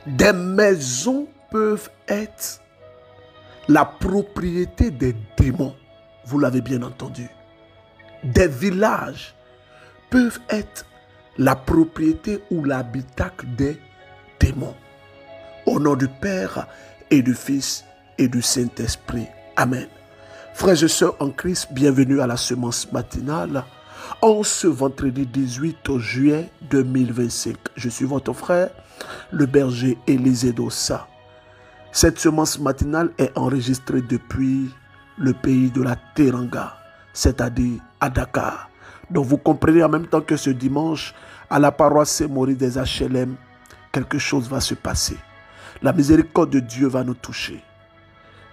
Des maisons peuvent être la propriété des démons. Vous l'avez bien entendu. Des villages peuvent être la propriété ou l'habitacle des démons. Au nom du Père et du Fils et du Saint-Esprit. Amen. Frères et sœurs en Christ, bienvenue à la semence matinale en ce vendredi 18 juillet 2025. Je suis votre frère, le berger Élisée Dossa. Cette semence matinale est enregistrée depuis le pays de la Teranga, c'est-à-dire à Dakar. Donc vous comprenez en même temps que ce dimanche, à la paroisse Saint-Maurice des HLM, quelque chose va se passer. La miséricorde de Dieu va nous toucher.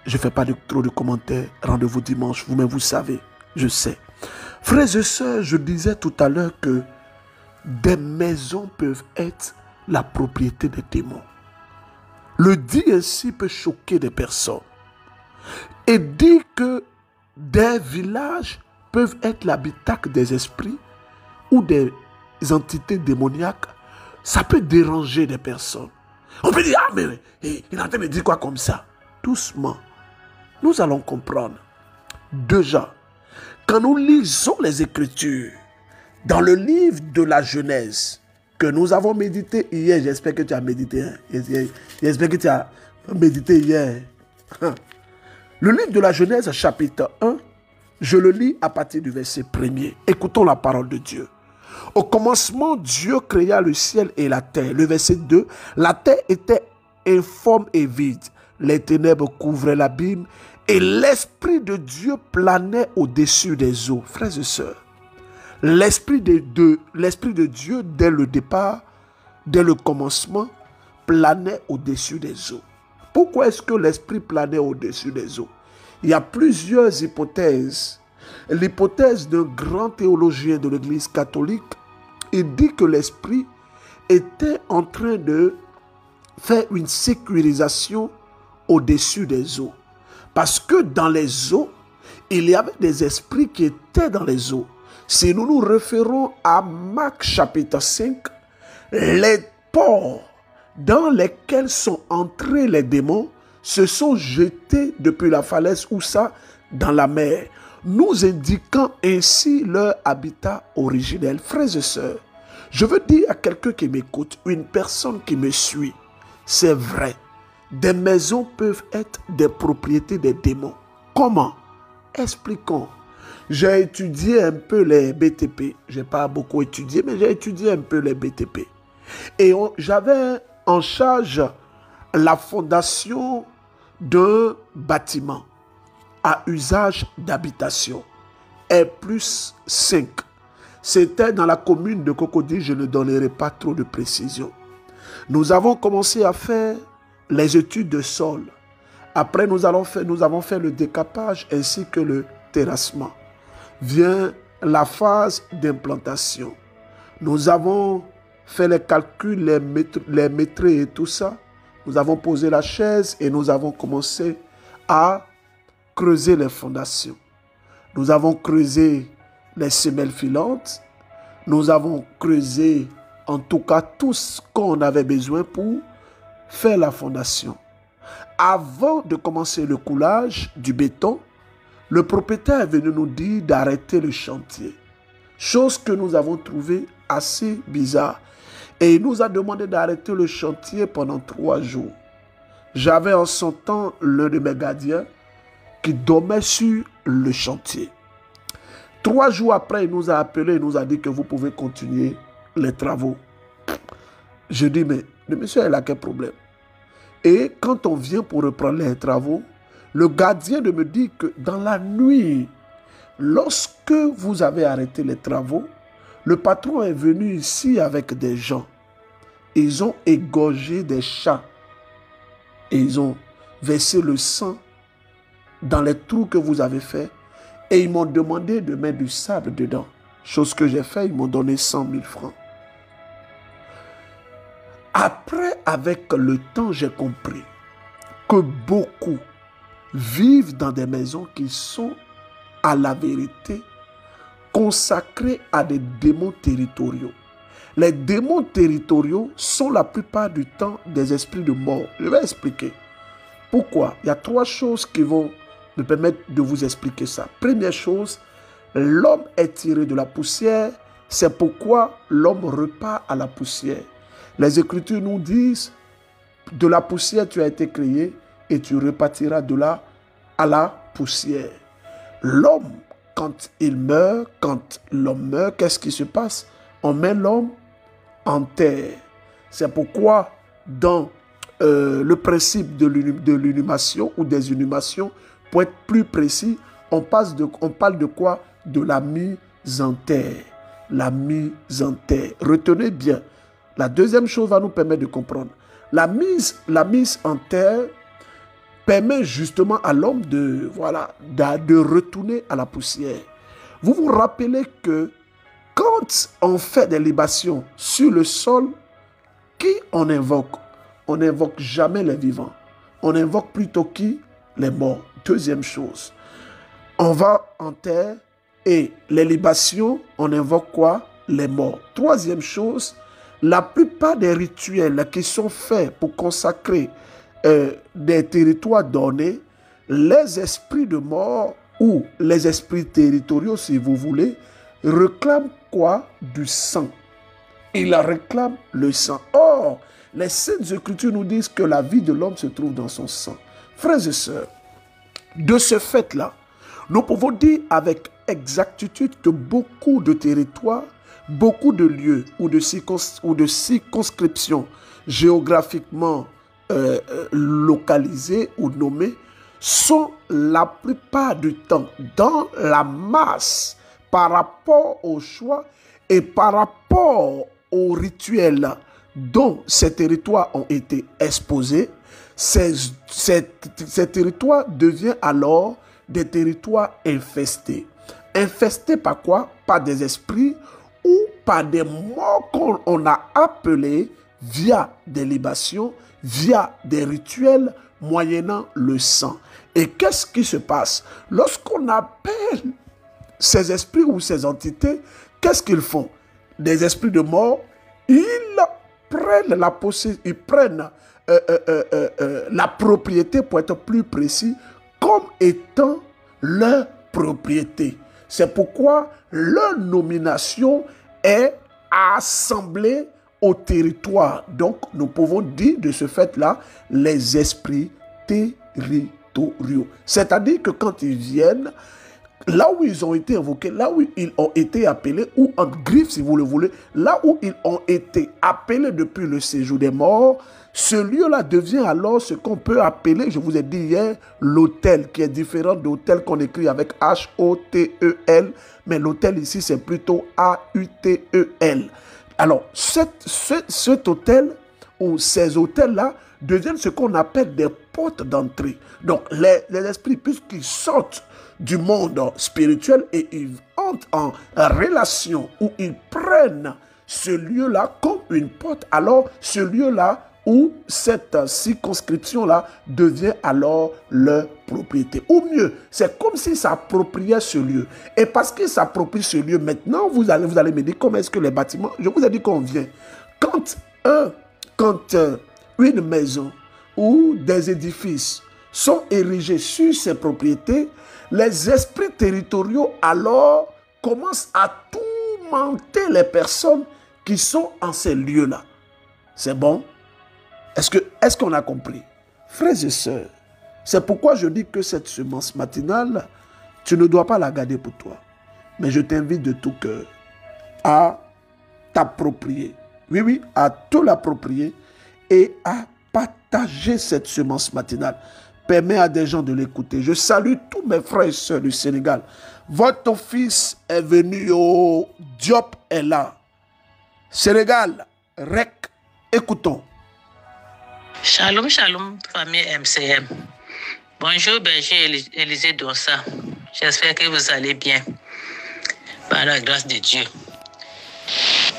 Je ne fais pas trop de commentaires. Rendez-vous dimanche. Vous-même, vous savez. Je sais. Frères et sœurs, je disais tout à l'heure que des maisons peuvent être la propriété des démons. Le dire ainsi peut choquer des personnes. Et dire que des villages peuvent être l'habitacle des esprits ou des entités démoniaques, ça peut déranger des personnes. On peut dire, ah mais il est en train de dire quoi comme ça? Doucement. Nous allons comprendre. Déjà, quand nous lisons les Écritures, dans le livre de la Genèse, que nous avons médité hier, j'espère que tu as médité, hein? J'espère que tu as médité hier. Le livre de la Genèse, chapitre 1, je le lis à partir du verset 1er. Écoutons la parole de Dieu. Au commencement, Dieu créa le ciel et la terre. Le verset 2, la terre était informe et vide. Les ténèbres couvraient l'abîme et l'Esprit de Dieu planait au-dessus des eaux. Frères et sœurs, l'Esprit de Dieu, dès le départ, dès le commencement, planait au-dessus des eaux. Pourquoi est-ce que l'Esprit planait au-dessus des eaux? Il y a plusieurs hypothèses. L'hypothèse d'un grand théologien de l'Église catholique, il dit que l'Esprit était en train de faire une sécurisation au-dessus des eaux. Parce que dans les eaux, il y avait des esprits qui étaient dans les eaux. Si nous nous référons à Marc chapitre 5, les ports dans lesquels sont entrés les démons se sont jetés depuis la falaise ou ça dans la mer, nous indiquant ainsi leur habitat originel. Frères et sœurs, je veux dire à quelqu'un qui m'écoute, une personne qui me suit, c'est vrai. Des maisons peuvent être des propriétés des démons. Comment? Expliquons. J'ai étudié un peu les BTP. Je n'ai pas beaucoup étudié, mais j'ai étudié un peu les BTP. Et j'avais en charge la fondation d'un bâtiment à usage d'habitation. R+5. C'était dans la commune de Cocody, je ne donnerai pas trop de précision. Nous avons commencé à faire les études de sol. Après, nous avons fait le décapage ainsi que le terrassement. Vient la phase d'implantation. Nous avons fait les calculs, les métrés et tout ça. Nous avons posé la chaise et nous avons commencé à creuser les fondations. Nous avons creusé les semelles filantes. Nous avons creusé en tout cas tout ce qu'on avait besoin pour faire la fondation. Avant de commencer le coulage du béton, le propriétaire est venu nous dire d'arrêter le chantier. Chose que nous avons trouvée assez bizarre. Et il nous a demandé d'arrêter le chantier pendant 3 jours. J'avais en son temps l'un de mes gardiens qui dormait sur le chantier. 3 jours après, il nous a appelé, il nous a dit que vous pouvez continuer les travaux. Je dis, mais le monsieur, il a quel problème? Et quand on vient pour reprendre les travaux, le gardien de me dit que dans la nuit, lorsque vous avez arrêté les travaux, le patron est venu ici avec des gens. Ils ont égorgé des chats. Et ils ont versé le sang dans les trous que vous avez faits. Et ils m'ont demandé de mettre du sable dedans. Chose que j'ai fait, ils m'ont donné 100 000 francs. Après, avec le temps, j'ai compris que beaucoup vivent dans des maisons qui sont, à la vérité, consacrées à des démons territoriaux. Les démons territoriaux sont la plupart du temps des esprits de mort. Je vais expliquer. Pourquoi? Il y a 3 choses qui vont me permettre de vous expliquer ça. Première chose, l'homme est tiré de la poussière. C'est pourquoi l'homme repart à la poussière. Les Écritures nous disent, de la poussière tu as été créé et tu repartiras de là à la poussière. L'homme, quand l'homme meurt, qu'est-ce qui se passe? On met l'homme en terre. C'est pourquoi dans le principe de l'inhumation ou des inhumations, pour être plus précis, on parle de quoi? De la mise en terre. La mise en terre. Retenez bien. La deuxième chose va nous permettre de comprendre. La mise en terre permet justement à l'homme de retourner à la poussière. Vous vous rappelez que quand on fait des libations sur le sol, qui on invoque? On n'invoque jamais les vivants. On invoque plutôt qui? Les morts. Deuxième chose. On va en terre et les libations, on invoque quoi? Les morts. Troisième chose, la plupart des rituels qui sont faits pour consacrer des territoires donnés, les esprits de mort ou les esprits territoriaux, si vous voulez, réclament quoi? Du sang. Ils réclament le sang. Or, les Saintes Écritures nous disent que la vie de l'homme se trouve dans son sang. Frères et sœurs, de ce fait-là, nous pouvons dire avec exactitude que beaucoup de territoires, beaucoup de lieux ou de circonscriptions géographiquement localisés ou nommés sont la plupart du temps dans la masse par rapport au choix et par rapport aux rituels dont ces territoires ont été exposés. Ces territoires deviennent alors des territoires infestés. Infestés par quoi? Par des esprits ou par des morts qu'on a appelés via des libations, via des rituels moyennant le sang. Et qu'est-ce qui se passe? Lorsqu'on appelle ces esprits ou ces entités, qu'est-ce qu'ils font? Des esprits de mort, ils prennent la propriété, pour être plus précis, comme étant leur propriété. C'est pourquoi leur nomination est assemblée au territoire. Donc, nous pouvons dire de ce fait-là les esprits territoriaux. C'est-à-dire que quand ils viennent, là où ils ont été invoqués, là où ils ont été appelés, ou en griffe si vous le voulez, là où ils ont été appelés depuis le séjour des morts, ce lieu-là devient alors ce qu'on peut appeler, je vous ai dit hier, l'autel, qui est différent de l'autel qu'on écrit avec H-O-T-E-L, mais l'autel ici c'est plutôt A-U-T-E-L. Alors, cet autel ou ces autels-là deviennent ce qu'on appelle des portes d'entrée. Donc, les esprits, puisqu'ils sortent du monde spirituel et ils entrent en relation ou ils prennent ce lieu-là comme une porte, alors ce lieu-là où cette circonscription-là devient alors leur propriété. Ou mieux, c'est comme s'ils s'appropriaient ce lieu. Et parce qu'ils s'approprient ce lieu, maintenant, vous allez me dire comment est-ce que les bâtiments... Je vous ai dit qu'on vient. Quand une maison ou des édifices sont érigés sur ces propriétés, les esprits territoriaux alors commencent à tourmenter les personnes qui sont en ces lieux-là. C'est bon? Est-ce qu'on a compris? Frères et sœurs, c'est pourquoi je dis que cette semence matinale, tu ne dois pas la garder pour toi. Mais je t'invite de tout cœur à t'approprier. Oui, à te l'approprier et à partager cette semence matinale. Permets à des gens de l'écouter. Je salue tous mes frères et sœurs du Sénégal. Votre fils est venu au Diop est là. Sénégal, REC, écoutons. Shalom, shalom, famille MCM. Bonjour, berger Élisée Donsa. J'espère que vous allez bien. Par la grâce de Dieu.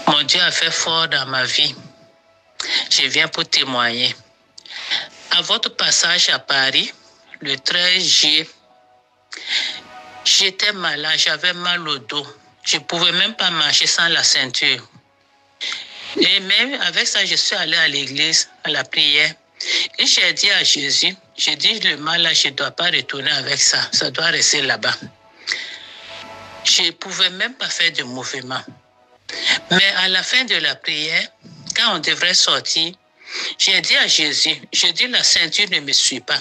Mon Dieu a fait fort dans ma vie. Je viens pour témoigner. À votre passage à Paris, le 13 juillet, j'étais malade, j'avais mal au dos. Je ne pouvais même pas marcher sans la ceinture. Et même avec ça, je suis allée à l'église, à la prière. Et j'ai dit à Jésus, j'ai dit le mal là, je ne dois pas retourner avec ça. Ça doit rester là-bas. Je ne pouvais même pas faire de mouvement. Mais à la fin de la prière, quand on devrait sortir, j'ai dit à Jésus, je dis la ceinture ne me suit pas.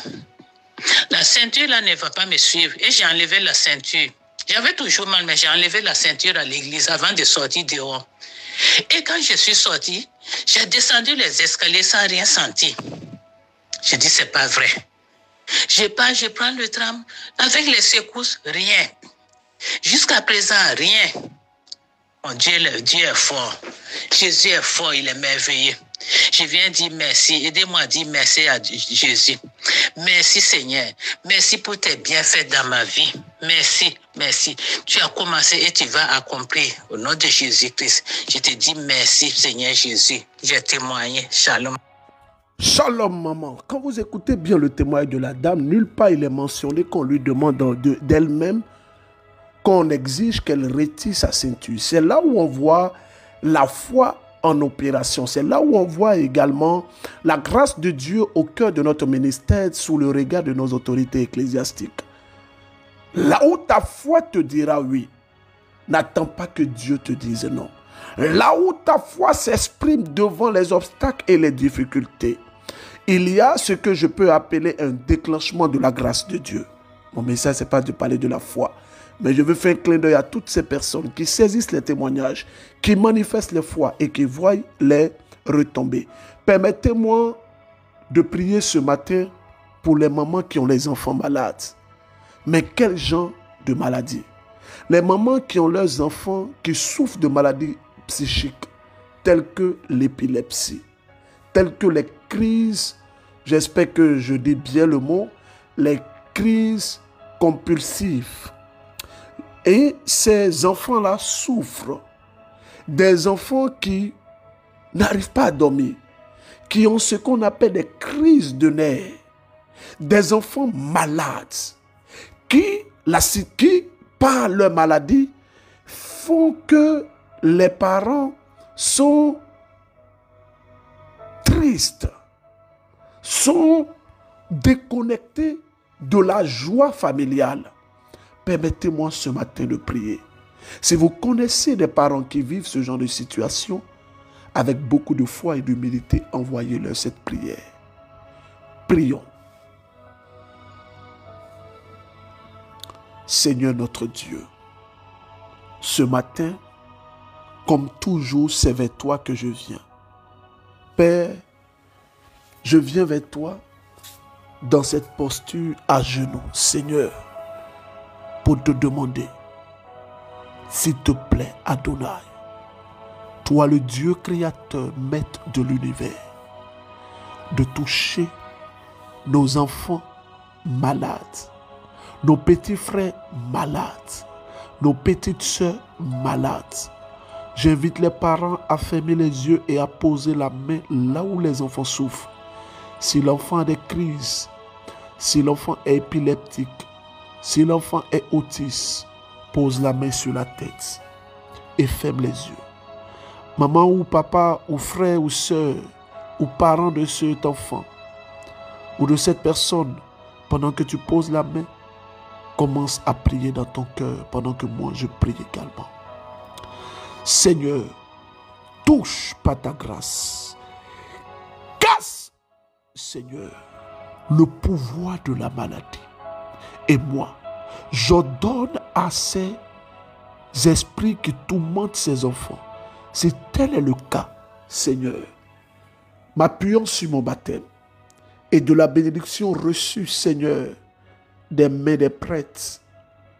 La ceinture là ne va pas me suivre. Et j'ai enlevé la ceinture. J'avais toujours mal, mais j'ai enlevé la ceinture à l'église avant de sortir dehors. Et quand je suis sortie, j'ai descendu les escaliers sans rien sentir. Je dis, c'est pas vrai. Je prends le tram avec les secousses, rien. Jusqu'à présent, rien. Mon Dieu, le Dieu est fort. Jésus est fort, il est merveilleux. Je viens dire merci. Aidez-moi à dire merci à Jésus. Merci Seigneur. Merci pour tes bienfaits dans ma vie. Merci, merci. Tu as commencé et tu vas accomplir. Au nom de Jésus-Christ, je te dis merci Seigneur Jésus. J'ai témoigné. Shalom. Shalom maman. Quand vous écoutez bien le témoignage de la dame, nulle part il est mentionné qu'on lui demande d'elle-même qu'on exige qu'elle retire sa ceinture. C'est là où on voit la foi en opération. C'est là où on voit également la grâce de Dieu au cœur de notre ministère sous le regard de nos autorités ecclésiastiques. Là où ta foi te dira oui, n'attends pas que Dieu te dise non. Là où ta foi s'exprime devant les obstacles et les difficultés, il y a ce que je peux appeler un déclenchement de la grâce de Dieu. Mon message, ce n'est pas de parler de la foi, mais je veux faire un clin d'œil à toutes ces personnes qui saisissent les témoignages, qui manifestent les foi et qui voient les retombées. Permettez-moi de prier ce matin pour les mamans qui ont les enfants malades. Mais quel genre de maladie? Les mamans qui ont leurs enfants qui souffrent de maladies psychiques, telles que l'épilepsie, telles que les crises, j'espère que je dis bien le mot, les crises compulsives. Et ces enfants-là souffrent. Des enfants qui n'arrivent pas à dormir, qui ont ce qu'on appelle des crises de nerfs. Des enfants malades, qui par leur maladie, font que les parents sont tristes, sont déconnectés de la joie familiale. Permettez-moi ce matin de prier. Si vous connaissez des parents qui vivent ce genre de situation, avec beaucoup de foi et d'humilité, envoyez-leur cette prière. Prions. Seigneur notre Dieu, ce matin, comme toujours, c'est vers toi que je viens. Père, je viens vers toi dans cette posture à genoux, Seigneur, pour te demander, s'il te plaît, Adonai, toi le Dieu créateur, maître de l'univers, de toucher nos enfants malades, nos petits frères malades, nos petites sœurs malades. J'invite les parents à fermer les yeux et à poser la main là où les enfants souffrent. Si l'enfant a des crises, si l'enfant est épileptique, si l'enfant est autiste, pose la main sur la tête et ferme les yeux. Maman ou papa ou frère ou sœur ou parent de cet enfant ou de cette personne, pendant que tu poses la main, commence à prier dans ton cœur pendant que moi je prie également. Seigneur, touche par ta grâce. Casse, Seigneur, le pouvoir de la maladie. Et moi, j'ordonne à ces esprits qui tourmentent ces enfants, si tel est le cas, Seigneur, m'appuyant sur mon baptême et de la bénédiction reçue, Seigneur, des mains des prêtres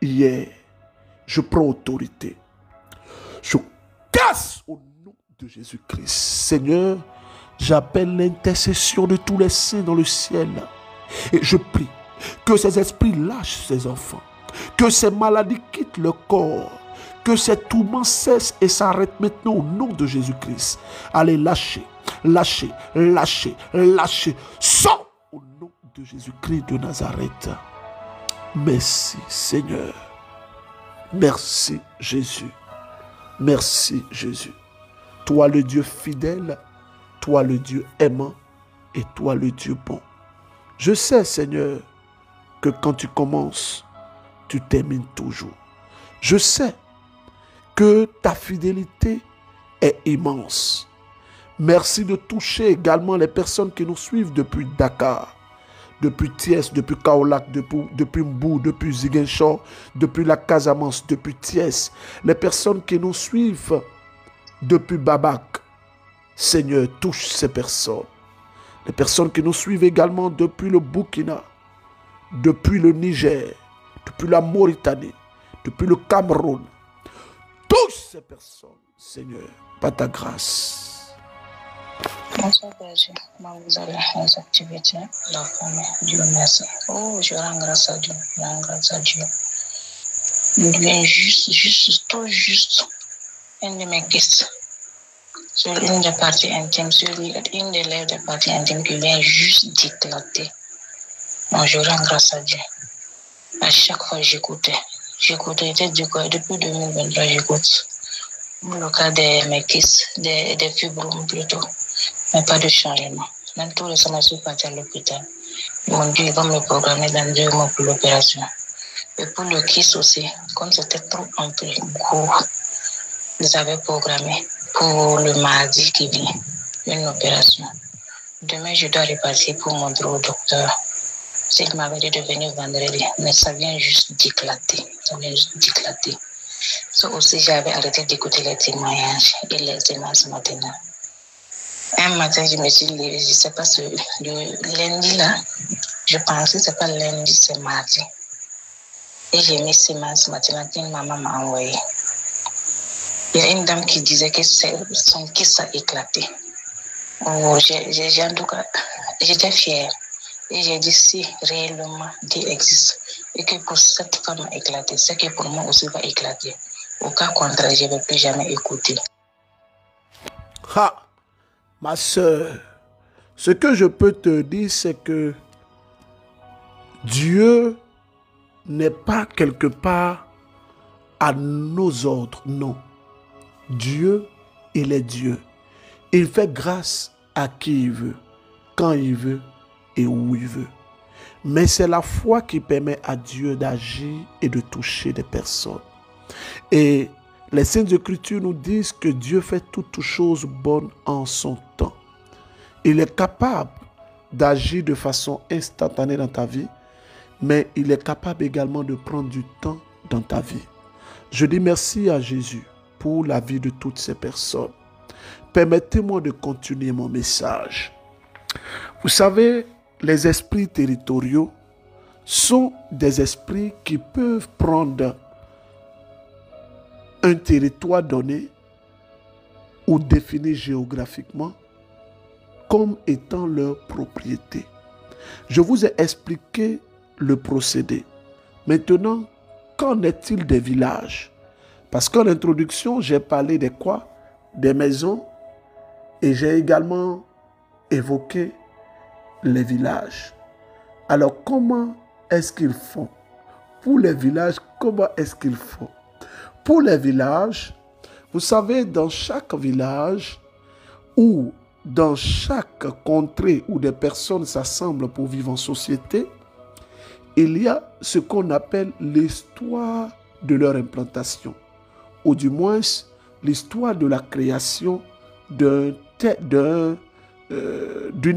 hier, je prends autorité. Je casse au nom de Jésus-Christ. Seigneur, j'appelle l'intercession de tous les saints dans le ciel et je prie que ces esprits lâchent ces enfants, que ces maladies quittent le corps, que ces tourments cessent et s'arrêtent maintenant au nom de Jésus-Christ. Allez, lâchez, lâchez, lâchez, lâchez. Sors au nom de Jésus-Christ de Nazareth. Merci Seigneur. Merci Jésus. Merci Jésus. Toi le Dieu fidèle, toi le Dieu aimant et toi le Dieu bon. Je sais, Seigneur, que quand tu commences, tu termines toujours. Je sais que ta fidélité est immense. Merci de toucher également les personnes qui nous suivent depuis Dakar, depuis Thiès, depuis Kaolack, depuis Mbou, depuis Ziguinchor, depuis la Casamance, depuis Thiès. Les personnes qui nous suivent depuis Babak. Seigneur, touche ces personnes. Les personnes qui nous suivent également depuis le Burkina, depuis le Niger, depuis la Mauritanie, depuis le Cameroun. Touche ces personnes, Seigneur, par ta grâce. Bonsoir, Berger. Comment vous allez, les activités, la famille? Dieu merci. Oh, je rends grâce à Dieu. Je rends grâce à Dieu. Il vient juste, tout juste, une de mes questions. Sur une des parties intimes, sur une des lèvres des parties intimes qui vient juste d'éclater. Moi, je rends grâce à Dieu. À chaque fois, j'écoutais depuis 2023, j'écoute. Le cas de mes kisses, des fibromes plutôt, mais pas de changement. Même tout récemment, je suis partie à l'hôpital. Ils m'ont dit qu'ils vont me programmer dans 2 mois pour l'opération. Et pour le kiss aussi, comme c'était trop un peu gros, ils avaient programmé pour le mardi qui vient une opération. Demain, je dois repartir pour montrer au docteur. C'est qu'il m'avait dit de venir vendredi, mais ça vient juste d'éclater. Ça aussi, j'avais arrêté d'écouter les témoignages et les témoignages maintenant. Un matin, je me suis levée, je ne sais pas, le lundi là, je pensais que ce n'est pas lundi, c'est mardi. Et j'ai mis ces mains ce matin qu'une maman m'a envoyé. Il y a une dame qui disait que son kiss a éclaté. Oh, en tout cas, j'étais fière. Et j'ai dit si réellement Dieu existe et que pour cette femme a éclaté, c'est que pour moi aussi va éclater. Au cas contraire, je ne vais plus jamais écouter. Ha, ma soeur, ce que je peux te dire, c'est que Dieu n'est pas quelque part à nos ordres, non. Dieu, il est Dieu. Il fait grâce à qui il veut, quand il veut et où il veut. Mais c'est la foi qui permet à Dieu d'agir et de toucher des personnes. Et les Saintes Écritures nous disent que Dieu fait toutes choses bonnes en son temps. Il est capable d'agir de façon instantanée dans ta vie, mais il est capable également de prendre du temps dans ta vie. Je dis merci à Jésus pour la vie de toutes ces personnes. Permettez-moi de continuer mon message. Vous savez, les esprits territoriaux sont des esprits qui peuvent prendre un territoire donné ou défini géographiquement comme étant leur propriété. Je vous ai expliqué le procédé. Maintenant, qu'en est-il des villages? Parce qu'en introduction, j'ai parlé de quoi? Des maisons, et j'ai également évoqué les villages. Alors, comment est-ce qu'ils font? Pour les villages, comment est-ce qu'ils font? Pour les villages, vous savez, dans chaque village ou dans chaque contrée où des personnes s'assemblent pour vivre en société, il y a ce qu'on appelle l'histoire de leur implantation, ou du moins l'histoire de la création d'une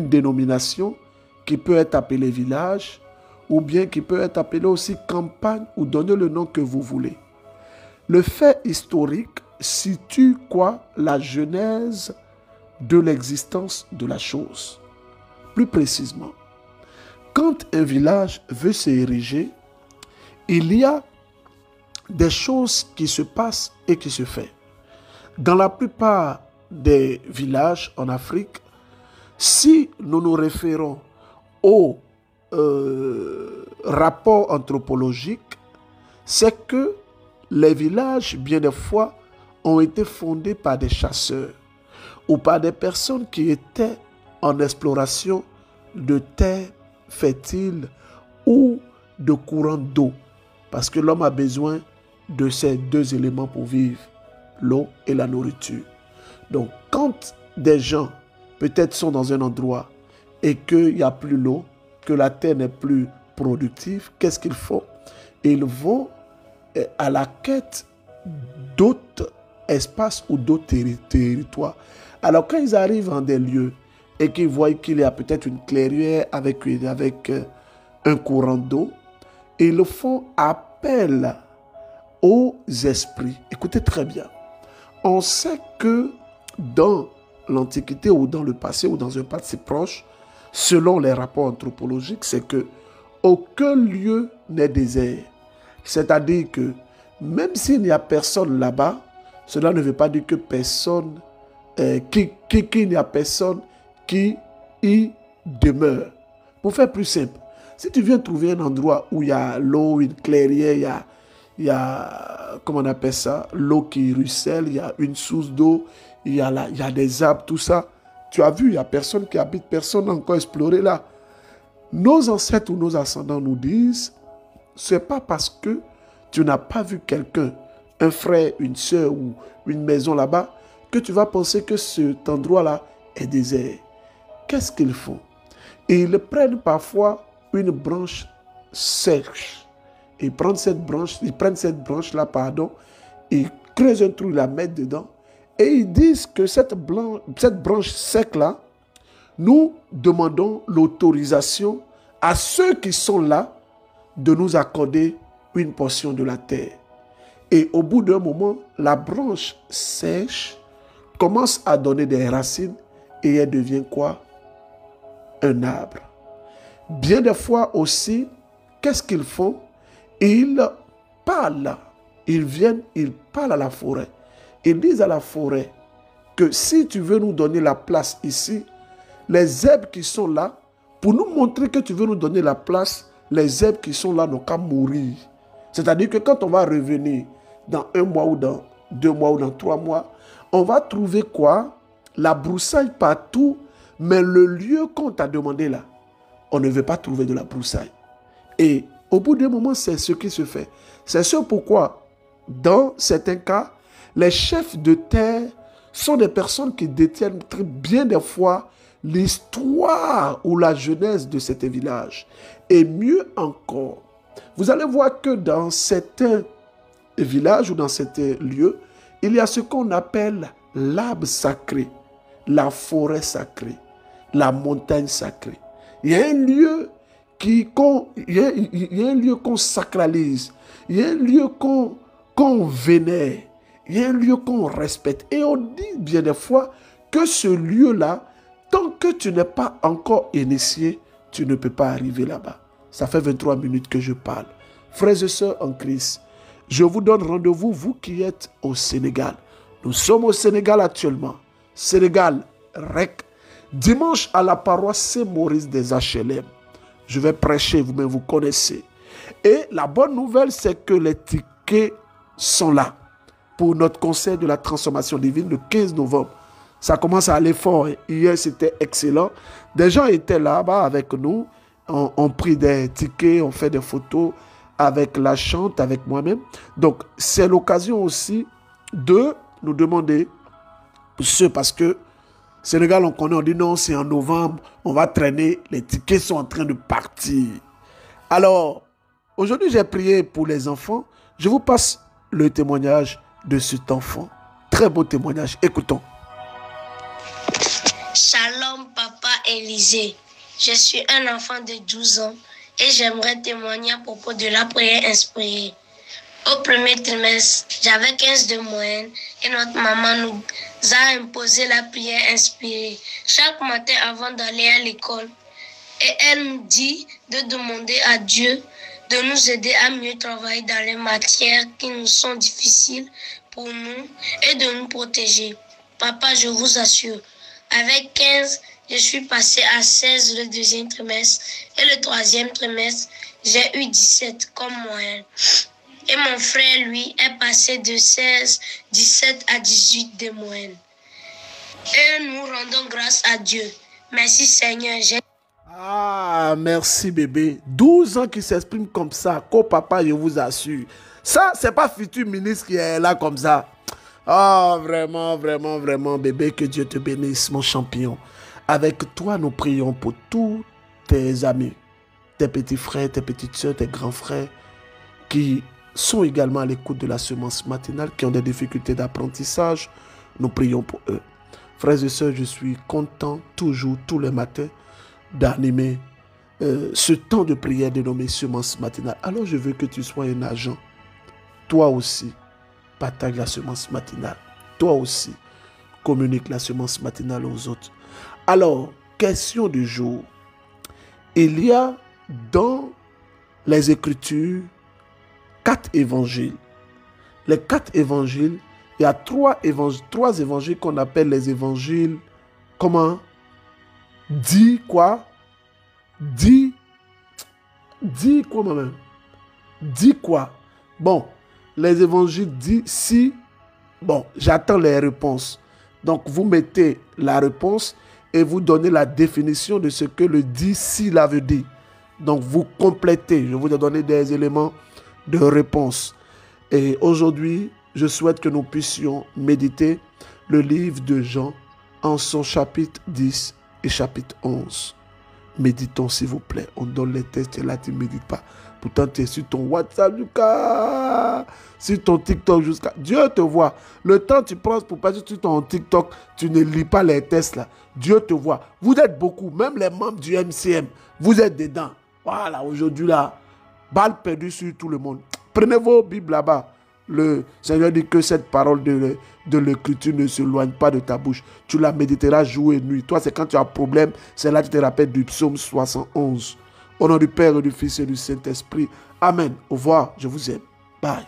dénomination qui peut être appelée village, ou bien qui peut être appelée aussi campagne, ou donnez le nom que vous voulez. Le fait historique situe quoi? La genèse de l'existence de la chose. Plus précisément, quand un village veut s'ériger, il y a des choses qui se passent et qui se font. Dans la plupart des villages en Afrique, si nous nous référons au rapport anthropologique, c'est que les villages, bien des fois, ont été fondés par des chasseurs ou par des personnes qui étaient en exploration de terres fertiles ou de courants d'eau. Parce que l'homme a besoin de ces deux éléments pour vivre, l'eau et la nourriture. Donc, quand des gens, peut-être, sont dans un endroit et qu'il n'y a plus l'eau, que la terre n'est plus productive, qu'est-ce qu'ils font? Ils vont à la quête d'autres espaces ou d'autres territoires. Alors, quand ils arrivent dans des lieux et qu'ils voient qu'il y a peut-être une clairière avec un courant d'eau, ils font appel aux esprits. Écoutez très bien. On sait que dans l'Antiquité ou dans le passé ou dans un passé proche, selon les rapports anthropologiques, c'est que aucun lieu n'est désert. C'est-à-dire que même s'il n'y a personne là-bas, cela ne veut pas dire que personne, qu'il n'y a personne qui y demeure. Pour faire plus simple, si tu viens trouver un endroit où il y a l'eau, une clairière, il y a comment on appelle ça, l'eau qui ruisselle, il y a une source d'eau, il y a des arbres, tout ça. Tu as vu, il n'y a personne qui habite, personne n'a encore exploré là. Nos ancêtres ou nos ascendants nous disent, ce n'est pas parce que tu n'as pas vu quelqu'un, un frère, une soeur ou une maison là-bas, que tu vas penser que cet endroit-là est désert. Qu'est-ce qu'ils font? Ils prennent parfois une branche sèche. Ils prennent cette branche-là, pardon, ils creusent un trou, ils la mettent dedans, et ils disent que cette branche sèche-là, nous demandons l'autorisation à ceux qui sont là de nous accorder une portion de la terre. Et au bout d'un moment, la branche sèche commence à donner des racines et elle devient quoi? Un arbre. Bien des fois aussi, qu'est-ce qu'ils font? Ils parlent. Ils parlent à la forêt. Ils disent à la forêt que si tu veux nous donner la place ici, les herbes qui sont là, pour nous montrer que tu veux nous donner la place, les herbes qui sont là n'ont qu'à mourir. C'est-à-dire que quand on va revenir dans 1 mois ou dans 2 mois ou dans 3 mois, on va trouver quoi? La broussaille partout, mais le lieu qu'on t'a demandé là, on ne veut pas trouver de la broussaille. Et au bout d'un moment, c'est ce qui se fait. C'est ce pourquoi, dans certains cas, les chefs de terre sont des personnes qui détiennent très bien des fois l'histoire ou la jeunesse de cet village. Et mieux encore, vous allez voir que dans certains villages ou dans certains lieux, il y a ce qu'on appelle l'arbre sacré, la forêt sacrée, la montagne sacrée. Il y a un lieu qu'on sacralise, il y a un lieu qu'on vénère, il y a un lieu qu'on respecte. Et on dit bien des fois que ce lieu-là, tant que tu n'es pas encore initié, tu ne peux pas arriver là-bas. Ça fait 23 minutes que je parle. Frères et sœurs en Christ, je vous donne rendez-vous, vous qui êtes au Sénégal. Nous sommes au Sénégal actuellement. Sénégal, REC. Dimanche à la paroisse Saint-Maurice des HLM. Je vais prêcher, vous-même vous connaissez. Et la bonne nouvelle, c'est que les tickets sont là pour notre conseil de la transformation divine le 15 novembre. Ça commence à aller fort. Hier, c'était excellent. Des gens étaient là-bas avec nous. On pris des tickets, on fait des photos avec la chante, avec moi-même. Donc, c'est l'occasion aussi de nous demander, parce que Sénégal, on connaît, on dit non, c'est en novembre, on va traîner, les tickets sont en train de partir. Alors, aujourd'hui, j'ai prié pour les enfants. Je vous passe le témoignage de cet enfant. Très beau témoignage. Écoutons. Shalom, papa Élisée. Je suis un enfant de 12 ans et j'aimerais témoigner à propos de la prière inspirée. Au premier trimestre, j'avais 15 de moyenne et notre maman nous a imposé la prière inspirée chaque matin avant d'aller à l'école. Et elle nous dit de demander à Dieu de nous aider à mieux travailler dans les matières qui nous sont difficiles pour nous et de nous protéger. Papa, je vous assure, avec 15, je suis passé à 16 le deuxième trimestre et le troisième trimestre, j'ai eu 17 comme moyenne. Et mon frère, lui, est passé de 16, 17 à 18 de moyenne. Et nous rendons grâce à Dieu. Merci Seigneur. Ah, merci bébé. 12 ans qui s'exprime comme ça. Papa, je vous assure. Ça, c'est pas futur ministre qui est là comme ça. Ah, vraiment, vraiment, vraiment, bébé, que Dieu te bénisse, mon champion. Avec toi, nous prions pour tous tes amis, tes petits frères, tes petites soeurs, tes grands frères, qui sont également à l'écoute de la semence matinale, qui ont des difficultés d'apprentissage. Nous prions pour eux. Frères et sœurs, je suis content toujours, tous les matins, d'animer ce temps de prière dénommé semence matinale. Alors je veux que tu sois un agent. Toi aussi, partage la semence matinale. Toi aussi, communique la semence matinale aux autres. Alors, question du jour. Il y a dans les Écritures 4 évangiles. Les 4 évangiles, il y a 3 évangiles qu'on appelle les évangiles, comment? Dis quoi maman? Dis quoi? Bon, les évangiles disent si. Bon, j'attends les réponses. Donc, vous mettez la réponse et vous donnez la définition de ce que le dit si là veut dire. Donc, vous complétez. Je vous ai donné des éléments de réponse. Et aujourd'hui, je souhaite que nous puissions méditer le livre de Jean en son chapitre 10 et chapitre 11. Méditons, s'il vous plaît. On donne les tests et là, tu ne médites pas. Pourtant, tu es sur ton WhatsApp jusqu'à... Sur ton TikTok jusqu'à... Dieu te voit. Le temps que tu prends pour passer sur ton TikTok, tu ne lis pas les tests là. Dieu te voit. Vous êtes beaucoup, même les membres du MCM, vous êtes dedans. Voilà, aujourd'hui là, balle perdue sur tout le monde. Prenez vos Bibles là-bas. Le Seigneur dit que cette parole de l'écriture ne s'éloigne pas de ta bouche. Tu la méditeras jour et nuit. Toi, c'est quand tu as un problème, c'est là que tu te rappelles du psaume 71. Au nom du Père et du Fils et du Saint-Esprit. Amen. Au revoir. Je vous aime. Bye.